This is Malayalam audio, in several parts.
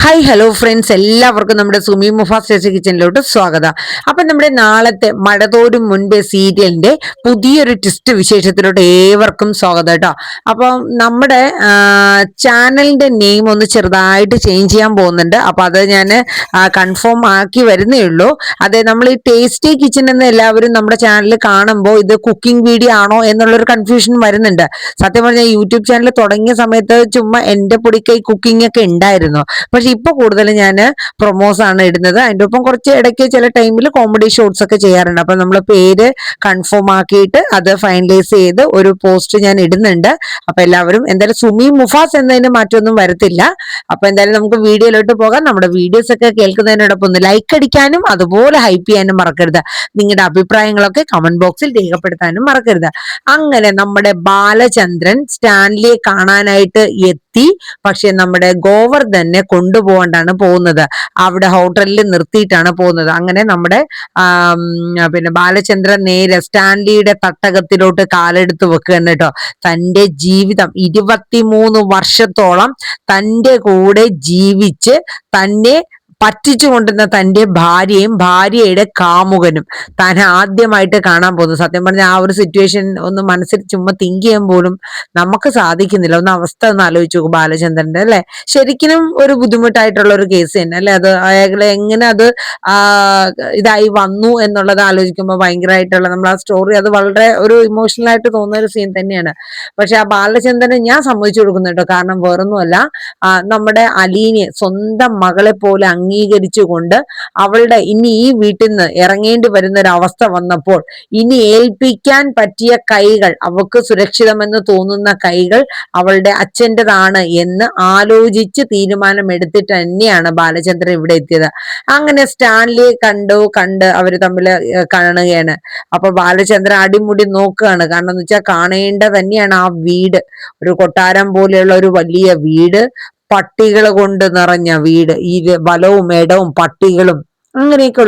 ഹായ് ഹലോ ഫ്രണ്ട്സ്, എല്ലാവർക്കും നമ്മുടെ സുമി മുഫാസ് ചേച്ചി കിച്ചണിലോട്ട് സ്വാഗതം. അപ്പൊ നമ്മുടെ നാളത്തെ മഴതോരും മുൻപേ സീരിയലിന്റെ പുതിയൊരു ട്വിസ്റ്റ് വിശേഷത്തിലോട്ട് ഏവർക്കും സ്വാഗതം കേട്ടോ. അപ്പൊ നമ്മുടെ ചാനലിന്റെ നെയിം ഒന്ന് ചെറുതായിട്ട് ചേഞ്ച് ചെയ്യാൻ പോകുന്നുണ്ട്. അപ്പൊ അത് ഞാൻ കൺഫേം ആക്കി വരുന്നേ ഉള്ളൂ. അതെ, നമ്മൾ ഈ ടേസ്റ്റി കിച്ചൺ എന്ന് എല്ലാവരും നമ്മുടെ ചാനൽ കാണുമ്പോൾ ഇത് കുക്കിംഗ് വീഡിയോ ആണോ എന്നുള്ളൊരു കൺഫ്യൂഷൻ വരുന്നുണ്ട്. സത്യം പറഞ്ഞാൽ യൂട്യൂബ് ചാനൽ തുടങ്ങിയ സമയത്ത് ചുമ്മാ എന്റെ പൊടിക്കൈ കുക്കിംഗ് ഒക്കെ ഉണ്ടായിരുന്നു. പക്ഷെ ഇപ്പൊ കൂടുതൽ ഞാൻ പ്രൊമോസ് ആണ് ഇടുന്നത്. അതിന്റെ ഒപ്പം കുറച്ച് ഇടയ്ക്ക് ചില ടൈമിൽ കോമഡി ഷോർട്സ് ഒക്കെ ചെയ്യാറുണ്ട്. അപ്പൊ നമ്മൾ പേര് കൺഫേം ആക്കിയിട്ട് അത് ഫൈനലൈസ് ചെയ്ത് ഒരു പോസ്റ്റ് ഞാൻ ഇടുന്നുണ്ട്. അപ്പൊ എല്ലാവരും എന്തായാലും സുമി മുഫാസ് എന്നതിന് മാറ്റമൊന്നും വരത്തില്ല. അപ്പൊ എന്തായാലും നമുക്ക് വീഡിയോയിലോട്ട് പോകാം. നമ്മുടെ വീഡിയോസ് ഒക്കെ കേൾക്കുന്നതിനോടൊപ്പം ഒന്ന് ലൈക്ക് അടിക്കാനും അതുപോലെ ഹൈപ്പ് ചെയ്യാനും മറക്കരുത്. നിങ്ങളുടെ അഭിപ്രായങ്ങളൊക്കെ കമന്റ് ബോക്സിൽ രേഖപ്പെടുത്താനും മറക്കരുത്. അങ്ങനെ നമ്മുടെ ബാലചന്ദ്രൻ സ്റ്റാൻലിയെ കാണാനായിട്ട് എത്തി. പക്ഷെ നമ്മുടെ ഗോവർദ്ധനെ കൊണ്ടുപോകാണ്ടാണ് പോകുന്നത്. അവിടെ ഹോട്ടലിൽ നിർത്തിയിട്ടാണ് പോകുന്നത്. അങ്ങനെ നമ്മുടെ പിന്നെ ബാലചന്ദ്രൻ നേരെ സ്റ്റാൻലിയുടെ തട്ടകത്തിലോട്ട് കാലെടുത്ത് വെക്കുകയാണ് കേട്ടോ. തന്റെ ജീവിതം 23 വർഷത്തോളം തന്റെ കൂടെ ജീവിച്ച് തന്നെ പറ്റിച്ചു കൊണ്ടിരുന്ന തന്റെ ഭാര്യയും ഭാര്യയുടെ കാമുകനും താൻ ആദ്യമായിട്ട് കാണാൻ പോകുന്നു. സത്യം പറഞ്ഞ ആ ഒരു സിറ്റുവേഷൻ ഒന്ന് മനസ്സിൽ ചുമ്മാ തിങ്ക് ചെയ്യാൻ പോലും നമുക്ക് സാധിക്കുന്നില്ല. ഒന്ന് അവസ്ഥ ഒന്ന് ആലോചിച്ച് നോക്കും ബാലചന്ദ്രന്റെ, അല്ലെ? ശരിക്കും ഒരു ബുദ്ധിമുട്ടായിട്ടുള്ള ഒരു കേസ് തന്നെ അല്ലെ അത്. അയാളെ എങ്ങനെ അത് ഇതായി വന്നു എന്നുള്ളത് ആലോചിക്കുമ്പോൾ ഭയങ്കരമായിട്ടുള്ള നമ്മൾ ആ സ്റ്റോറി അത് വളരെ ഒരു ഇമോഷണൽ ആയിട്ട് തോന്നുന്ന ഒരു സീൻ തന്നെയാണ്. പക്ഷെ ആ ബാലചന്ദ്രനെ ഞാൻ സമ്മതിച്ചു കൊടുക്കുന്നുണ്ടോ. കാരണം വേറൊന്നുമല്ല, നമ്മുടെ അലീനെ സ്വന്തം മകളെ പോലെ അംഗീകരിച്ചുകൊണ്ട് അവളുടെ ഇനി ഈ വീട്ടിൽ നിന്ന് ഇറങ്ങേണ്ടി വരുന്ന ഒരു അവസ്ഥ വന്നപ്പോൾ ഇനി ഏൽപ്പിക്കാൻ പറ്റിയ കൈകൾ, അവൾക്ക് സുരക്ഷിതമെന്ന് തോന്നുന്ന കൈകൾ അവളുടെ അച്ഛൻ്റെതാണ് എന്ന് ആലോചിച്ച് തീരുമാനമെടുത്തിട്ട് തന്നെയാണ് ബാലചന്ദ്രൻ ഇവിടെ എത്തിയത്. അങ്ങനെ സ്റ്റാൻലിയെ കണ്ട് അവര് തമ്മിൽ കാണുകയാണ്. അപ്പൊ ബാലചന്ദ്രൻ അടിമുടി നോക്കുകയാണ്. കാരണം എന്ന് വെച്ചാൽ കാണേണ്ട തന്നെയാണ് ആ വീട്. ഒരു കൊട്ടാരം പോലെയുള്ള ഒരു വലിയ വീട്, പട്ടികൾ കൊണ്ട് നിറഞ്ഞ വീട്, ഈ വലവും ഇടവും പട്ടികളും അങ്ങനെയൊക്കെ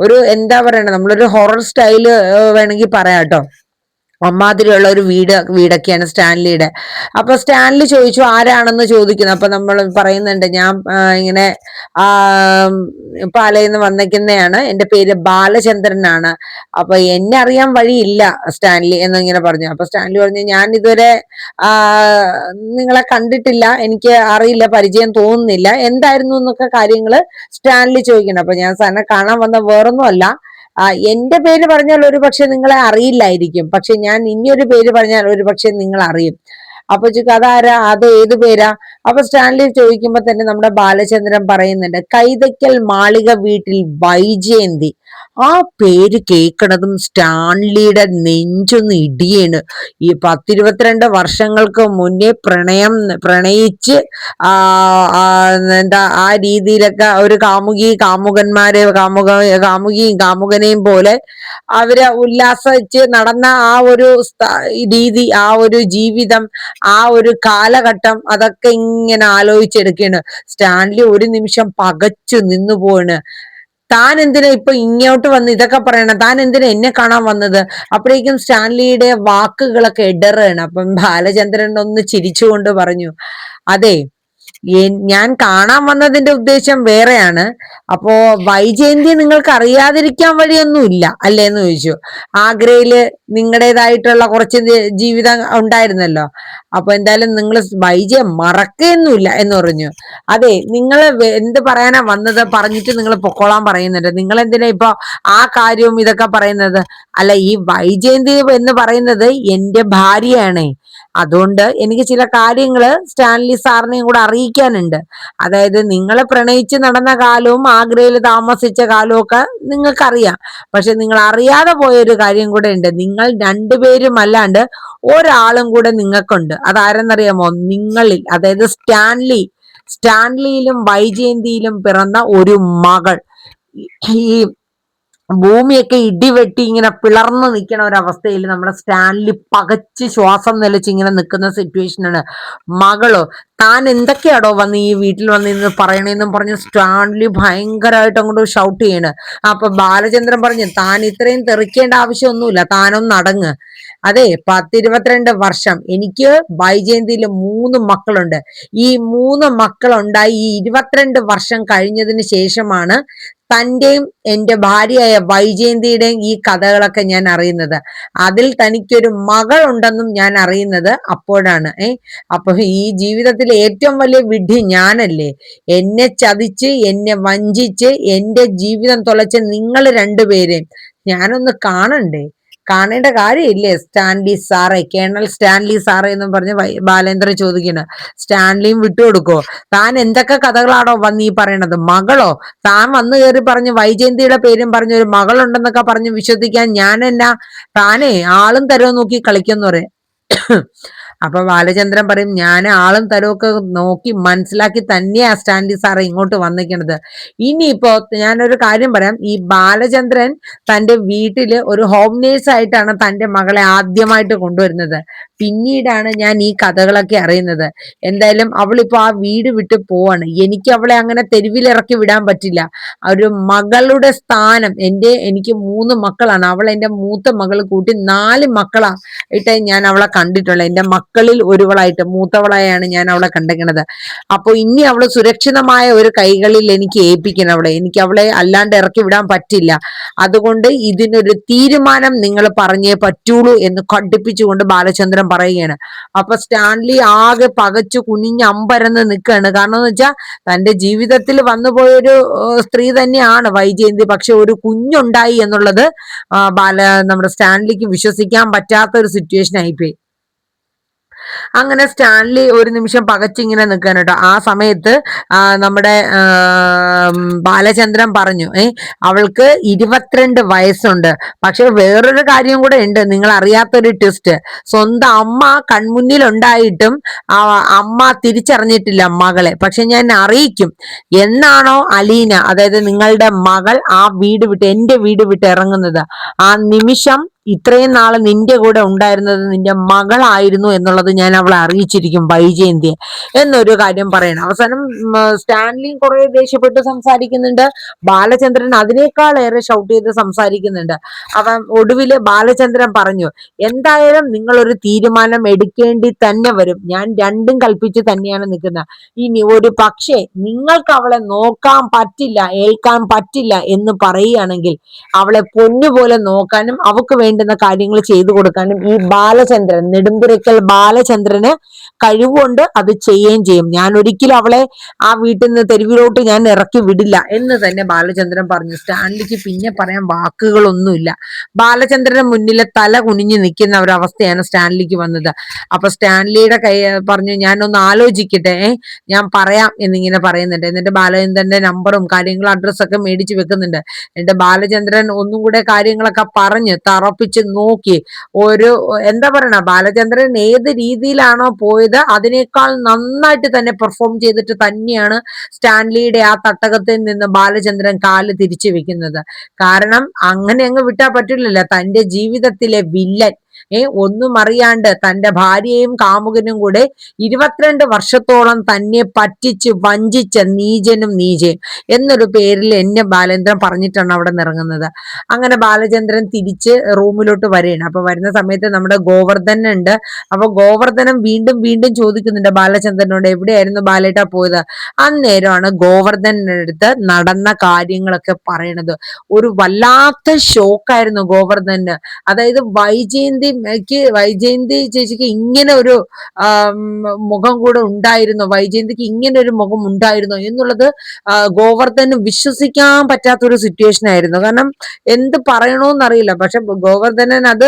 ഒരു എന്താ പറയണ, നമ്മളൊരു ഹൊറർ സ്റ്റൈല് വേണമെങ്കിൽ പറയാം കേട്ടോ. അമ്മാതിരിയുള്ള ഒരു വീടൊക്കെയാണ് സ്റ്റാൻലിയുടെ. അപ്പൊ സ്റ്റാൻലി ചോദിച്ചു ആരാണെന്ന് ചോദിക്കുന്നു. അപ്പൊ നമ്മൾ പറയുന്നുണ്ട്, ഞാൻ ഇങ്ങനെ പാലയിന്ന് വന്നിരിക്കുന്നതാണ്, എന്റെ പേര് ബാലചന്ദ്രനാണ്, അപ്പൊ എന്നെ അറിയാൻ വഴിയില്ല സ്റ്റാൻലി എന്നിങ്ങനെ പറഞ്ഞു. അപ്പൊ സ്റ്റാൻലി പറഞ്ഞു, ഞാൻ ഇതുവരെ നിങ്ങളെ കണ്ടിട്ടില്ല, എനിക്ക് അറിയില്ല, പരിചയം തോന്നുന്നില്ല, എന്തായിരുന്നു എന്നൊക്കെ കാര്യങ്ങള് സ്റ്റാൻലി ചോദിക്കണം. അപ്പൊ ഞാൻ സാറിനെ കാണാൻ വന്ന വേറൊന്നും അല്ല, എന്റെ പേര് പറഞ്ഞാൽ ഒരു പക്ഷെ നിങ്ങളെ അറിയില്ലായിരിക്കും, പക്ഷെ ഞാൻ ഇനിയൊരു പേര് പറഞ്ഞാൽ ഒരു പക്ഷെ നിങ്ങൾ അറിയും. അപ്പൊ അതാരാ, അത് ഏത് പേരാ? അപ്പൊ സ്റ്റാൻലി ചോദിക്കുമ്പോ തന്നെ നമ്മുടെ ബാലചന്ദ്രൻ പറയുന്നുണ്ട്, കൈതയ്ക്കൽ മാളിക വീട്ടിൽ വൈജയന്തി. ആ പേര് കേൾക്കണതും സ്റ്റാൻലിയുടെ നെഞ്ചൊന്ന് ഇടിയാണ്. ഈ 10-22 വർഷങ്ങൾക്ക് മുന്നേ പ്രണയിച്ച് എന്താ ആ രീതിയിലൊക്കെ ഒരു കാമുകിയും കാമുകനെയും പോലെ അവര് ഉല്ലാസിച്ച് നടന്ന ആ ഒരു രീതി, ആ ഒരു ജീവിതം, ആ ഒരു കാലഘട്ടം, അതൊക്കെ ഇങ്ങനെ ആലോചിച്ചെടുക്കുകയാണ്. സ്റ്റാൻലി ഒരു നിമിഷം പകച്ചു നിന്നു പോവാണ്. താൻ എന്തിനാ ഇപ്പൊ ഇങ്ങോട്ട് വന്ന് ഇതൊക്കെ പറയണം, താൻ എന്തിനാ എന്നെ കാണാൻ വന്നത്? അപ്പോഴേക്കും സ്റ്റാൻലിയുടെ വാക്കുകളൊക്കെ ഇടറാണ്. അപ്പം ബാലചന്ദ്രൻ ഒന്ന് ചിരിച്ചുകൊണ്ട് പറഞ്ഞു, അതെ, ഞാൻ കാണാൻ വന്നതിന്റെ ഉദ്ദേശം വേറെയാണ്. അപ്പോ വൈജയന്തി നിങ്ങൾക്ക് അറിയാതിരിക്കാൻ വഴിയൊന്നുമില്ല അല്ലേ എന്ന് ചോദിച്ചു. ആഗ്രയില് നിങ്ങളുടേതായിട്ടുള്ള കുറച്ച് ജീവിതം ഉണ്ടായിരുന്നല്ലോ, അപ്പൊ എന്തായാലും നിങ്ങൾ വൈജയെ മറക്കുകയൊന്നുമില്ല എന്ന് പറഞ്ഞു. അതെ, നിങ്ങൾ എന്ത് പറയാനാ വന്നത് പറഞ്ഞിട്ട് നിങ്ങൾ പൊക്കോളാൻ പറയുന്നുണ്ട്, നിങ്ങൾ എന്തിനാ ഇപ്പൊ ആ കാര്യവും ഇതൊക്കെ പറയുന്നത്? അല്ല, ഈ വൈജയന്തി എന്ന് പറയുന്നത് എന്റെ ഭാര്യയാണ്, അതുകൊണ്ട് എനിക്ക് ചില കാര്യങ്ങള് സ്റ്റാൻലി സാറിനെയും കൂടെ അറിയിക്കാനുണ്ട്. അതായത് നിങ്ങളെ പ്രണയിച്ച് നടന്ന കാലവും ആഗ്രയിൽ താമസിച്ച കാലവും ഒക്കെ നിങ്ങൾക്കറിയാം. പക്ഷെ നിങ്ങൾ അറിയാതെ പോയൊരു കാര്യം കൂടെ ഉണ്ട്. നിങ്ങൾ രണ്ടുപേരും അല്ലാണ്ട് ഒരാളും കൂടെ നിങ്ങൾക്കുണ്ട്. അതാരെന്നറിയാമോ? നിങ്ങളിൽ, അതായത് സ്റ്റാൻലിയിലും വൈജയന്തിയിലും പിറന്ന ഒരു മകൾ. ഈ ഭൂമിയൊക്കെ ഇടിവെട്ടി ഇങ്ങനെ പിളർന്നു നിൽക്കണ ഒരവസ്ഥയിൽ നമ്മുടെ സ്റ്റാൻലി പകച്ച് ശ്വാസം നിലച്ച് ഇങ്ങനെ നിൽക്കുന്ന സിറ്റുവേഷനാണ്. മകളോ, താൻ എന്തൊക്കെയാടോ വന്ന് ഈ വീട്ടിൽ വന്ന് ഇന്ന് പറയണേന്നും പറഞ്ഞ് സ്റ്റാൻലി ഭയങ്കരമായിട്ട് അങ്ങോട്ട് ഷൗട്ട് ചെയ്യണ്. അപ്പൊ ബാലചന്ദ്രൻ പറഞ്ഞു, താൻ ഇത്രയും തെറിക്കേണ്ട ആവശ്യമൊന്നുമില്ല, താനൊന്ന് അടങ്ങ്. അതെ, 10-22 വർഷം എനിക്ക് വൈജയന്തിയിൽ 3 മക്കളുണ്ട്. ഈ 3 മക്കളുണ്ടായി ഈ 22 വർഷം കഴിഞ്ഞതിന് ശേഷമാണ് തന്റെയും എന്റെ ഭാര്യയായ വൈജയന്തിയുടെയും ഈ കഥകളൊക്കെ ഞാൻ അറിയുന്നത്. അതിൽ തനിക്കൊരു മകൾ ഉണ്ടെന്നും ഞാൻ അറിയുന്നത് അപ്പോഴാണ്. അപ്പൊ ഈ ജീവിതത്തിലെ ഏറ്റവും വലിയ വിഡ്ഢി ഞാനല്ലേ? എന്നെ ചതിച്ച് എന്നെ വഞ്ചിച്ച് എന്റെ ജീവിതം തുലച്ച് നിങ്ങൾ രണ്ടുപേരെയും ഞാനൊന്ന് കാണണ്ടേ? കാണേണ്ട കാര്യമില്ലേ? സ്റ്റാൻലി സാറേ, കേണൽ സ്റ്റാൻലി സാറേ എന്നും പറഞ്ഞ് ബാലേന്ദ്രൻ ചോദിക്കണം. സ്റ്റാൻലിയും വിട്ടുകൊടുക്കോ? താൻ എന്തൊക്കെ കഥകളാണോ വന്ന് ഈ പറയണത്? മകളോ? താൻ വന്നു കയറി പറഞ്ഞ് വൈജയന്തിയുടെ പേരും പറഞ്ഞ് ഒരു മകളുണ്ടെന്നൊക്കെ പറഞ്ഞ് വിശ്വസിക്കാൻ ഞാൻ എന്നാ? താനേ ആളും തരവും നോക്കി കളിക്കെന്ന് പറയും. അപ്പൊ ബാലചന്ദ്രൻ പറയും, ഞാൻ ആളും തരവൊക്കെ നോക്കി മനസ്സിലാക്കി തന്നെയാ സ്റ്റാൻലി സാറ് ഇങ്ങോട്ട് വന്നിരിക്കണത്. ഇനിയിപ്പോ ഞാനൊരു കാര്യം പറയാം. ഈ ബാലചന്ദ്രൻ തന്റെ വീട്ടില് ഒരു ഹോം നേഴ്സ് ആയിട്ടാണ് തന്റെ മകളെ ആദ്യമായിട്ട് കൊണ്ടുവരുന്നത്. പിന്നീടാണ് ഞാൻ ഈ കഥകളൊക്കെ അറിയുന്നത്. എന്തായാലും അവളിപ്പോ ആ വീട് വിട്ട് പോവാണ്. എനിക്ക് അവളെ അങ്ങനെ തെരുവിലിറക്കി വിടാൻ പറ്റില്ല. ഒരു മകളുടെ സ്ഥാനം എനിക്ക് 3 മക്കളാണ്. അവൾ എന്റെ മൂത്ത മകൾ കൂട്ടി 4 മക്കളാ ഇട്ടേ ഞാൻ അവളെ കണ്ടിട്ടുള്ളത്. എന്റെ മക്കളിൽ ഒരുവളായിട്ട് മൂത്തവളായാണ് ഞാൻ അവളെ കണ്ടേക്കണത്. അപ്പൊ ഇനി അവള് സുരക്ഷിതമായ ഒരു കൈകളിൽ എനിക്ക് ഏൽപ്പിക്കണം അവളെ. എനിക്ക് അവളെ അല്ലാണ്ട് ഇറക്കി വിടാൻ പറ്റില്ല. അതുകൊണ്ട് ഇതിനൊരു തീരുമാനം നിങ്ങൾ പറഞ്ഞേ പറ്റുള്ളൂ എന്ന് കടുപ്പിച്ചുകൊണ്ട് ബാലചന്ദ്രൻ പറയുകയാണ്. അപ്പൊ സ്റ്റാൻലി ആകെ പകച്ചു കുനിഞ്ഞ് അമ്പരന്ന് നിൽക്കുകയാണ്. കാരണം എന്ന് വെച്ചാൽ തന്റെ ജീവിതത്തിൽ വന്നുപോയൊരു സ്ത്രീ തന്നെയാണ് വൈജയന്തി. പക്ഷെ ഒരു കുഞ്ഞുണ്ടായി എന്നുള്ളത് നമ്മുടെ സ്റ്റാൻലിക്ക് വിശ്വസിക്കാൻ പറ്റാത്ത ഒരു സിറ്റുവേഷൻ ആയിപ്പോയി. അങ്ങനെ സ്റ്റാൻലി ഒരു നിമിഷം പകച്ചിങ്ങനെ നിൽക്കാൻ കേട്ടോ. ആ സമയത്ത് നമ്മുടെ ബാലചന്ദ്രൻ പറഞ്ഞു, അവൾക്ക് 22 വയസ്സുണ്ട്. പക്ഷെ വേറൊരു കാര്യം കൂടെ ഉണ്ട്, നിങ്ങൾ അറിയാത്തൊരു ട്വിസ്റ്റ്. സ്വന്തം അമ്മ കൺമുന്നിൽ ഉണ്ടായിട്ടും അമ്മ തിരിച്ചറിഞ്ഞിട്ടില്ല മകളെ. പക്ഷെ ഞാൻ അറിയിക്കും, എന്നാണോ അലീന, അതായത് നിങ്ങളുടെ മകൾ ആ വീട് വിട്ട്, എന്റെ വീട് വിട്ട് ഇറങ്ങുന്നത്, ആ നിമിഷം ഇത്രയും നാള് നിന്റെ കൂടെ ഉണ്ടായിരുന്നത് നിന്റെ മകളായിരുന്നു എന്നുള്ളത് ഞാൻ അവളെ അറിയിച്ചിരിക്കും, വൈജയന്തിയെ എന്നൊരു കാര്യം പറയണം. അവസാനം സ്റ്റാൻലിയും കുറെ ദേഷ്യപ്പെട്ട് സംസാരിക്കുന്നുണ്ട്. ബാലചന്ദ്രൻ അതിനേക്കാൾ ഏറെ ഷൗട്ട് ചെയ്ത് സംസാരിക്കുന്നുണ്ട്. അവൻ ഒടുവില് ബാലചന്ദ്രൻ പറഞ്ഞു, എന്തായാലും നിങ്ങൾ ഒരു തീരുമാനം എടുക്കേണ്ടി തന്നെ വരും. ഞാൻ രണ്ടും കൽപ്പിച്ച് തന്നെയാണ് നിൽക്കുന്നത്. ഇനി ഒരു പക്ഷേ നിങ്ങൾക്ക് അവളെ നോക്കാൻ പറ്റില്ല, ഏൽക്കാൻ പറ്റില്ല എന്ന് പറയുകയാണെങ്കിൽ അവളെ പൊന്നുപോലെ നോക്കാനും അവക്ക് വേണ്ടുന്ന കാര്യങ്ങൾ ചെയ്തു കൊടുക്കാനും ഈ ബാലചന്ദ്രൻ, നെടുമ്പുരയ്ക്കൽ ബാലചന്ദ്രന് കഴിവുകൊണ്ട് അത് ചെയ്യുകയും ചെയ്യും. ഞാൻ ഒരിക്കലും അവളെ ആ വീട്ടിൽ നിന്ന് തെരുവിലോട്ട് ഞാൻ ഇറക്കി വിടില്ല എന്ന് തന്നെ ബാലചന്ദ്രൻ പറഞ്ഞു. സ്റ്റാൻലിക്ക് പിന്നെ പറയാൻ വാക്കുകളൊന്നുമില്ല. ബാലചന്ദ്രന് മുന്നിലെ തല കുനിഞ്ഞു നിൽക്കുന്ന ഒരവസ്ഥയാണ് സ്റ്റാൻലിക്ക് വന്നത്. അപ്പൊ സ്റ്റാൻലിയുടെ കൈ പറഞ്ഞു, ഞാനൊന്ന് ആലോചിക്കട്ടെ, ഞാൻ പറയാം എന്നിങ്ങനെ പറയുന്നുണ്ട്. എന്നിട്ട് ബാലചന്ദ്രന്റെ നമ്പറും കാര്യങ്ങളും അഡ്രസ്സൊക്കെ മേടിച്ചു വെക്കുന്നുണ്ട്. എന്നിട്ട് ബാലചന്ദ്രൻ ഒന്നും കൂടെ കാര്യങ്ങളൊക്കെ പറഞ്ഞ് തറപ്പിച്ച് നോക്കി. എന്താ പറയണ, ബാലചന്ദ്രൻ ഏത് രീതിയിലാണോ പോയത് അതിനേക്കാൾ നന്നായിട്ട് തന്നെ പെർഫോം ചെയ്തിട്ട് തന്നെയാണ് സ്റ്റാൻലിയുടെ ആ തട്ടകത്തിൽ നിന്ന് ബാലചന്ദ്രൻ കാല് തിരിച്ചു വെക്കുന്നത്. കാരണം അങ്ങനെ അങ്ങ് വിട്ടാൽ പറ്റില്ലല്ലോ. തന്റെ ജീവിതത്തിലെ വില്ലൻ, ഒന്നും അറിയാണ്ട് തന്റെ ഭാര്യയും കാമുകനും കൂടെ 22 വർഷത്തോളം തന്നെ പറ്റിച്ച് വഞ്ചിച്ച നീചനും നീചയും എന്നൊരു പേരിൽ എന്നെ ബാലേന്ദ്രൻ പറഞ്ഞിട്ടാണ് അവിടെ നിറങ്ങുന്നത്. അങ്ങനെ ബാലചന്ദ്രൻ തിരിച്ച് റൂമിലോട്ട് വരികയാണ്. അപ്പൊ വരുന്ന സമയത്ത് നമ്മുടെ ഗോവർദ്ധൻ ഉണ്ട്. അപ്പൊ ഗോവർദ്ധനം വീണ്ടും വീണ്ടും ചോദിക്കുന്നുണ്ട് ബാലചന്ദ്രനോട്, എവിടെയായിരുന്നു ബാലേട്ട പോയത്? അന്നേരമാണ് ഗോവർദ്ധന്റെ അടുത്ത് നടന്ന കാര്യങ്ങളൊക്കെ പറയണത്. ഒരു വല്ലാത്ത ഷോക്കായിരുന്നു ഗോവർദ്ധന്. അതായത് വൈജയന്തി ചേച്ചിക്ക് ഇങ്ങനെ ഒരു മുഖം കൂടെ ഉണ്ടായിരുന്നോ, വൈജയന്തിക്ക് ഇങ്ങനെ ഒരു മുഖം ഉണ്ടായിരുന്നോ എന്നുള്ളത് ഗോവർദ്ധന് വിശ്വസിക്കാൻ പറ്റാത്തൊരു സിറ്റുവേഷൻ ആയിരുന്നു. കാരണം എന്ത് പറയണോന്നറിയില്ല. പക്ഷെ ഗോവർദ്ധനൻ അത്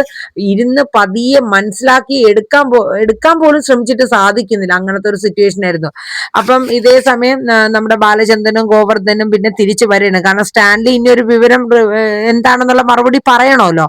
ഇരുന്ന് പതിയെ മനസ്സിലാക്കി എടുക്കാൻ പോലും ശ്രമിച്ചിട്ട് സാധിക്കുന്നില്ല. അങ്ങനത്തെ ഒരു സിറ്റുവേഷൻ ആയിരുന്നു. അപ്പം ഇതേ സമയം നമ്മുടെ ബാലചന്ദ്രനും ഗോവർദ്ധനും പിന്നെ തിരിച്ചു വരികയാണ്. കാരണം സ്റ്റാൻലി ഇനി ഒരു വിവരം എന്താണെന്നുള്ള മറുപടി പറയണമല്ലോ.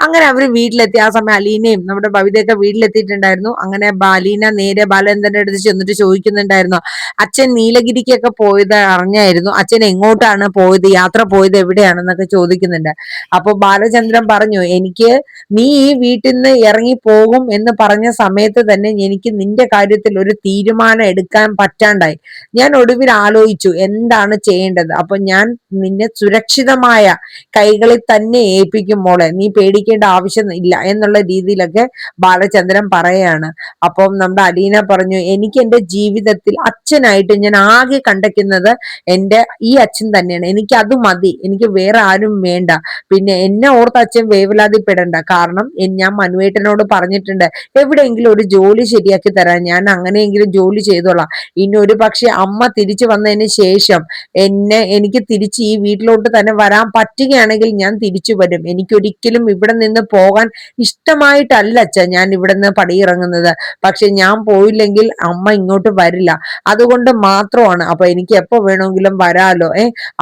അങ്ങനെ അവര് വീട്ടിലെത്തി. ആ സമയം അലീനയും നമ്മുടെ ഭവിതയൊക്കെ വീട്ടിലെത്തിയിട്ടുണ്ടായിരുന്നു. അങ്ങനെ അലീന നേരെ ബാലചന്ദ്രന്റെ അടുത്ത് ചെന്നിട്ട് ചോദിക്കുന്നുണ്ടായിരുന്നു, അച്ഛൻ നീലഗിരിക്കൊക്കെ പോയത് അറിഞ്ഞായിരുന്നു, അച്ഛൻ എങ്ങോട്ടാണ് പോയത്, യാത്ര പോയത് എവിടെയാണെന്നൊക്കെ ചോദിക്കുന്നുണ്ട്. അപ്പൊ ബാലചന്ദ്രൻ പറഞ്ഞു, എനിക്ക് നീ ഈ വീട്ടിൽ നിന്ന് ഇറങ്ങി പോകും എന്ന് പറഞ്ഞ സമയത്ത് തന്നെ എനിക്ക് നിന്റെ കാര്യത്തിൽ ഒരു തീരുമാനം എടുക്കാൻ പറ്റാണ്ടായി. ഞാൻ ഒടുവിൽ ആലോചിച്ചു എന്താണ് ചെയ്യേണ്ടത്. അപ്പൊ ഞാൻ നിന്നെ സുരക്ഷിതമായ കൈകളിൽ തന്നെ ഏൽപ്പിക്കും മോളെ, നീ പേടിക്കേണ്ട ആവശ്യം ഇല്ല എന്നുള്ള രീതിയിലൊക്കെ ബാലചന്ദ്രൻ പറയാണ്. അപ്പം നമ്മുടെ അലീന പറഞ്ഞു, എനിക്ക് എന്റെ ജീവിതത്തിൽ അച്ഛനായിട്ട് ഞാൻ ആകെ കണ്ടെത്തുന്നത് ഈ അച്ഛൻ തന്നെയാണ്, എനിക്ക് അത് മതി, എനിക്ക് വേറെ ആരും വേണ്ട. പിന്നെ എന്നെ ഓർത്ത് അച്ഛൻ വേവലാതിപ്പെടണ്ട, കാരണം ഞാൻ മനുവേട്ടനോട് പറഞ്ഞിട്ടുണ്ട് എവിടെയെങ്കിലും ഒരു ജോലി ശരിയാക്കി തരാൻ, ഞാൻ അങ്ങനെയെങ്കിലും ജോലി ചെയ്തോളാം. ഇനി ഒരു പക്ഷെ അമ്മ തിരിച്ചു വന്നതിന് ശേഷം എനിക്ക് തിരിച്ച് ഈ വീട്ടിലോട്ട് തന്നെ വരാൻ പറ്റുകയാണെങ്കിൽ ഞാൻ തിരിച്ചു വരും. എനിക്കൊരിക്കലും ഇവിടെ നിന്ന് പോകാൻ ഇഷ്ടമായിട്ടല്ല അച്ഛാ ഞാൻ ഇവിടെ നിന്ന് പടിയിറങ്ങുന്നത്. പക്ഷെ ഞാൻ പോയില്ലെങ്കിൽ അമ്മ ഇങ്ങോട്ട് വരില്ല, അതുകൊണ്ട് മാത്രമാണ്. അപ്പൊ എനിക്ക് എപ്പോ വേണമെങ്കിലും വരാലോ.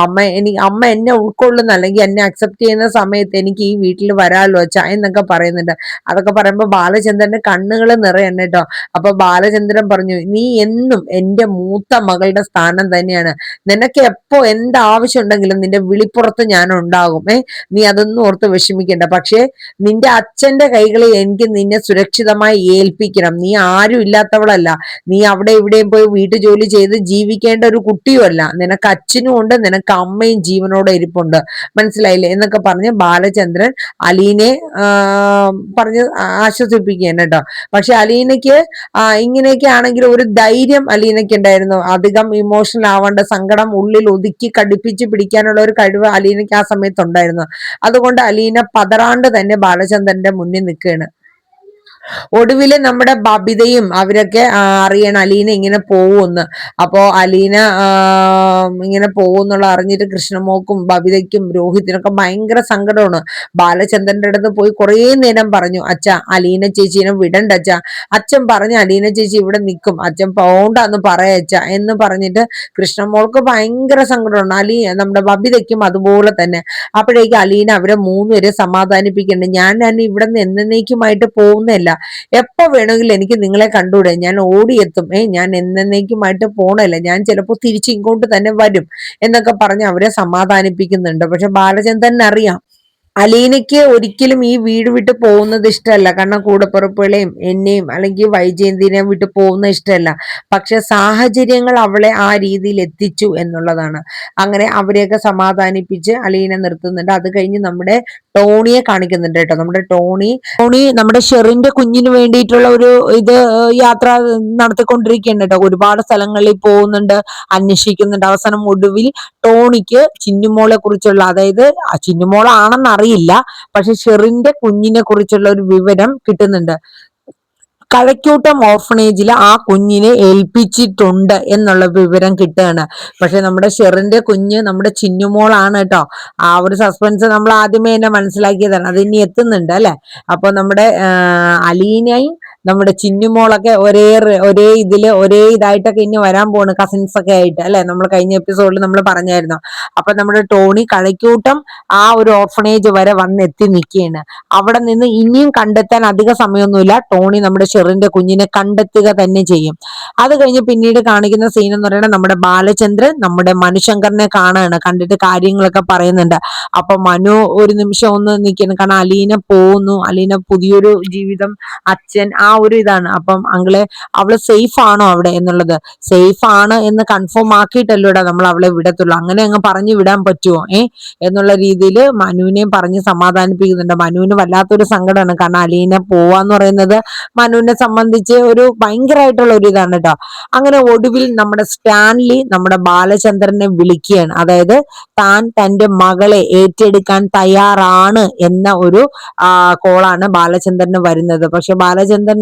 അമ്മ എന്നെ ഉൾക്കൊള്ളുന്ന അല്ലെങ്കിൽ എന്നെ അക്സെപ്റ്റ് ചെയ്യുന്ന സമയത്ത് എനിക്ക് ഈ വീട്ടിൽ വരാലോ അച്ഛാ എന്നൊക്കെ പറയുന്നുണ്ട്. അതൊക്കെ പറയുമ്പോ ബാലചന്ദ്രന്റെ കണ്ണുകൾ നിറയണം കേട്ടോ. അപ്പൊ ബാലചന്ദ്രൻ പറഞ്ഞു, നീ എന്നും എന്റെ മൂത്ത മകളുടെ സ്ഥാനം തന്നെയാണ്, നിനക്ക് എപ്പോ എന്താവശ്യം ഉണ്ടെങ്കിലും നിന്റെ വിളിപ്പുറത്ത് ഞാൻ ഉണ്ടാകും. നീ അതൊന്നും ഓർത്ത് വിഷമിക്കണ്ട. പക്ഷെ നിന്റെ അച്ഛന്റെ കൈകളിൽ എനിക്ക് നിന്നെ സുരക്ഷിതമായി ഏൽപ്പിക്കണം. നീ ആരും ഇല്ലാത്തവളല്ല, നീ അവിടെ ഇവിടെയും പോയി വീട്ടു ജോലി ചെയ്ത് ജീവിക്കേണ്ട ഒരു കുട്ടിയുമല്ല, നിനക്ക് അച്ഛനും ഉണ്ട്, നിനക്ക് അമ്മയും ജീവനോടെ ഇരിപ്പുണ്ട്, മനസ്സിലായില്ലേ എന്നൊക്കെ പറഞ്ഞ് ബാലചന്ദ്രൻ അലീനെ പറഞ്ഞ് ആശ്വസിപ്പിക്കുകയാണ് കേട്ടോ. പക്ഷെ അലീനയ്ക്ക് ഇങ്ങനെയൊക്കെ ആണെങ്കിൽ ഒരു ധൈര്യം അലീനയ്ക്ക് ഉണ്ടായിരുന്നു. അധികം ഇമോഷണൽ ആവേണ്ട, സങ്കടം ഉള്ളിൽ ഒതുക്കി കടുപ്പിച്ച് പിടിക്കാനുള്ള ഒരു കഴിവ് അലീനയ്ക്ക് ആ സമയത്ത് ഉണ്ടായിരുന്നു. അതുകൊണ്ട് അലീന പതറാണ്ട് തന്നെ ബാലചന്ദ്രന്റെ മുന്നിൽ നിൽക്കുകയാണ്. ഒടുവില് നമ്മുടെ ബബിതയും അവരൊക്കെ അറിയണം അലീന ഇങ്ങനെ പോവുമെന്ന്. അപ്പോ അലീന ഇങ്ങനെ പോകുന്നുള്ള അറിഞ്ഞിട്ട് കൃഷ്ണമോക്കും ബബിതയ്ക്കും രോഹിത്തിനൊക്കെ ഭയങ്കര സങ്കടമാണ്. ബാലചന്ദ്രന്റെ അടുത്ത് പോയി കുറേ നേരം പറഞ്ഞു, അച്ഛ അലീന ചേച്ചീനെ വിടണ്ട അച്ഛ, അച്ഛൻ പറഞ്ഞു അലീന ചേച്ചി ഇവിടെ നിൽക്കും, അച്ഛൻ പോണ്ടെന്ന് പറയച്ച എന്ന് പറഞ്ഞിട്ട് കൃഷ്ണമോൾക്ക് ഭയങ്കര സങ്കടമാണ്. നമ്മുടെ ബബിതയ്ക്കും അതുപോലെ തന്നെ. അപ്പോഴേക്കും അലീന അവരെ മൂന്നുപേരെ സമാധാനിപ്പിക്കുന്നുണ്ട്, ഞാൻ ഇവിടെ നിന്ന് എന്നേക്കുമായിട്ട് പോകുന്നില്ല, എപ്പോ വേണമെങ്കിലും എനിക്ക് നിങ്ങളെ കണ്ടൂടെ, ഞാൻ ഓടിയെത്തും, ഞാൻ എന്നേക്കുമായിട്ട് പോണല്ല, ഞാൻ ചിലപ്പോ തിരിച്ച് ഇങ്ങോട്ട് തന്നെ വരും എന്നൊക്കെ പറഞ്ഞ് അവരെ സമാധാനിപ്പിക്കുന്നുണ്ട്. പക്ഷെ ബാലചന്ദ്രൻ അറിയാം അലീനയ്ക്ക് ഒരിക്കലും ഈ വീട് വിട്ട് പോകുന്നത് ഇഷ്ടമല്ല, കാരണം കൂടപ്പിറപ്പുകളെയും എന്നെയും അല്ലെങ്കിൽ വൈജയന്തിനെയും വിട്ട് പോകുന്നത് ഇഷ്ടമല്ല. പക്ഷെ സാഹചര്യങ്ങൾ അവളെ ആ രീതിയിൽ എത്തിച്ചു എന്നുള്ളതാണ്. അങ്ങനെ അവരെയൊക്കെ സമാധാനിപ്പിച്ച് അലീന നിർത്തുന്നുണ്ട്. അത് കഴിഞ്ഞ് നമ്മുടെ ടോണിയെ കാണിക്കുന്നുണ്ട് കേട്ടോ. ടോണി നമ്മുടെ ഷെറിന്റെ കുഞ്ഞിന് വേണ്ടിയിട്ടുള്ള ഒരു യാത്ര നടത്തിക്കൊണ്ടിരിക്കുകയാണ് കേട്ടോ. ഒരുപാട് സ്ഥലങ്ങളിൽ പോകുന്നുണ്ട്, അന്വേഷിക്കുന്നുണ്ട്. അവസാനം ഒടുവിൽ ടോണിക്ക് ചിന്നുമോളെ കുറിച്ചുള്ള, അതായത് ചിന്നുമോളാണെന്ന് അറിയില്ല, പക്ഷെ ഷെറിന്റെ കുഞ്ഞിനെ കുറിച്ചുള്ള ഒരു വിവരം കിട്ടുന്നുണ്ട്. കഴക്കൂട്ടം ഓർഫനേജിൽ ആ കുഞ്ഞിനെ ഏൽപ്പിച്ചിട്ടുണ്ട് എന്നുള്ള വിവരം കിട്ടുകയാണ്. പക്ഷെ നമ്മുടെ ഷെറിന്റെ കുഞ്ഞ് നമ്മുടെ ചിന്നുമോളാണ് കേട്ടോ. ആ ഒരു സസ്പെൻസ് നമ്മൾ ആദ്യമേ തന്നെ മനസ്സിലാക്കിയതാണ്, അത് ഇനി എത്തുന്നുണ്ട് അല്ലെ. അപ്പൊ നമ്മുടെ അലീനയും നമ്മുടെ ചിന്നുമോളൊക്കെ ഒരേ ഇതായിട്ടൊക്കെ ഇനി വരാൻ പോണ്, കസിൻസ് ഒക്കെ ആയിട്ട് അല്ലെ. നമ്മൾ കഴിഞ്ഞ എപ്പിസോഡിൽ നമ്മൾ പറഞ്ഞായിരുന്നു. അപ്പൊ നമ്മുടെ ടോണി കഴക്കൂട്ടം ആ ഒരു ഓർഫനേജ് വരെ വന്നെത്തി നിൽക്കുകയാണ്. അവിടെ നിന്ന് ഇനിയും കണ്ടെത്താൻ അധിക സമയമൊന്നുമില്ല. ടോണി നമ്മുടെ ഷെറിന്റെ കുഞ്ഞിനെ കണ്ടെത്തുക തന്നെ ചെയ്യും. അത് കഴിഞ്ഞ് പിന്നീട് കാണിക്കുന്ന സീൻ എന്ന് പറയുന്നത് നമ്മുടെ ബാലചന്ദ്രൻ നമ്മുടെ മനുശങ്കറിനെ കാണുകയാണ്, കണ്ടിട്ട് കാര്യങ്ങളൊക്കെ പറയുന്നുണ്ട്. അപ്പൊ മനു ഒരു നിമിഷം ഒന്ന് നിൽക്കുന്നു, കാരണം അലീന പോകുന്നു, അലീന പുതിയൊരു ജീവിതം, അച്ഛൻ, ആ ഒരു ഇതാണ്. അപ്പം അവള് സേഫ് ആണോ അവിടെ എന്നുള്ളത്, സേഫ് ആണ് എന്ന് കൺഫേം ആക്കിയിട്ടല്ലോടാ നമ്മൾ അവളെ വിടത്തുള്ളൂ, അങ്ങനെ അങ്ങ് പറഞ്ഞു വിടാൻ പറ്റുമോ എന്നുള്ള രീതിയിൽ മനുവിനെയും പറഞ്ഞ് സമാധാനിപ്പിക്കുന്നുണ്ട്. മനുവിന് വല്ലാത്തൊരു സങ്കടമാണ്, കാരണം അലീന പോവാന്ന് പറയുന്നത് മനുവിനെ സംബന്ധിച്ച് ഒരു ഭയങ്കരമായിട്ടുള്ള ഒരു ഇതാണ് കേട്ടോ. അങ്ങനെ ഒടുവിൽ നമ്മുടെ സ്റ്റാൻലി നമ്മുടെ ബാലചന്ദ്രനെ വിളിക്കുകയാണ്, അതായത് താൻ തന്റെ മകളെ ഏറ്റെടുക്കാൻ തയ്യാറാണ് എന്ന ഒരു കോളാണ് ബാലചന്ദ്രന് വരുന്നത്. പക്ഷെ ബാലചന്ദ്രന്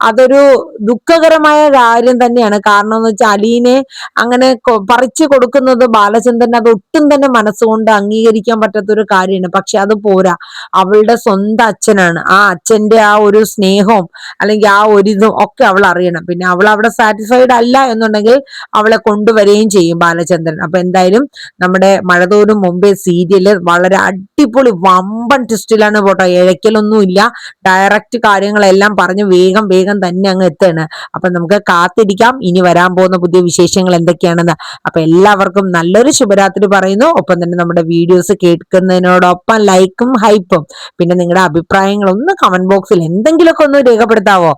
അതൊരു ദുഃഖകരമായ കാര്യം തന്നെയാണ്. കാരണം എന്ന് വെച്ചാൽ അലീനെ അങ്ങനെ പറിച്ചു കൊടുക്കുന്നത് ബാലചന്ദ്രൻ അത് ഒട്ടും തന്നെ മനസ്സുകൊണ്ട് അംഗീകരിക്കാൻ പറ്റാത്തൊരു കാര്യമാണ്. പക്ഷെ അത് പോരാ, അവളുടെ സ്വന്തം അച്ഛനാണ്, ആ അച്ഛന്റെ ആ ഒരു സ്നേഹവും അല്ലെങ്കിൽ ആ ഒരു ഇതും ഒക്കെ അവൾ അറിയണം. പിന്നെ അവൾ അവിടെ സാറ്റിസ്ഫൈഡ് അല്ല എന്നുണ്ടെങ്കിൽ അവളെ കൊണ്ടുവരികയും ചെയ്യും ബാലചന്ദ്രൻ. അപ്പൊ എന്തായാലും നമ്മുടെ മഴതോരും മുമ്പേ സീരിയല് വളരെ അടിപൊളി വമ്പൻ ട്വിസ്റ്റിലാണ് പോട്ടോ, ഇഴയ്ക്കലൊന്നും ഇല്ല, ഡയറക്റ്റ് കാര്യങ്ങളെല്ലാം പറഞ്ഞ് വേഗം വേഗം തന്നെ അങ്ങ് എത്താണ്. അപ്പൊ നമുക്ക് കാത്തിരിക്കാം ഇനി വരാൻ പോകുന്ന പുതിയ വിശേഷങ്ങൾ എന്തൊക്കെയാണെന്ന്. അപ്പൊ എല്ലാവർക്കും നല്ലൊരു ശുഭരാത്രി പറയുന്നു. ഒപ്പം തന്നെ നമ്മുടെ വീഡിയോസ് കേൾക്കുന്നതിനോടൊപ്പം ലൈക്കും ഹൈപ്പും പിന്നെ നിങ്ങളുടെ അഭിപ്രായങ്ങൾ ഒന്ന് കമന്റ് ബോക്സിൽ എന്തെങ്കിലുമൊക്കെ ഒന്ന് രേഖപ്പെടുത്താവോ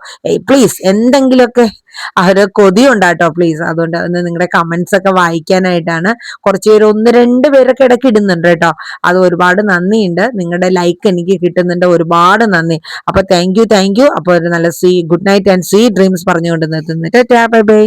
പ്ലീസ്, എന്തെങ്കിലുമൊക്കെ ആ ഒരു കൊതി ഉണ്ടാട്ടോ പ്ലീസ്. അതുകൊണ്ട് ഒന്ന് നിങ്ങളുടെ കമന്റ്സ് ഒക്കെ വായിക്കാനായിട്ടാണ്. കുറച്ച് പേര് 1-2 പേരൊക്കെ ഇടയ്ക്ക് ഇടുന്നുണ്ട് കേട്ടോ. അത് ഒരുപാട് നന്ദിയുണ്ട്. നിങ്ങളുടെ ലൈക്ക് എനിക്ക് കിട്ടുന്നുണ്ട്. ഒരുപാട് നന്ദി. അപ്പൊ താങ്ക് യു. അപ്പൊ ഒരു നല്ല good night and sweet dreams പറഞ്ഞുകൊണ്ട് നിർത്തുന്നു. Tata, bye bye.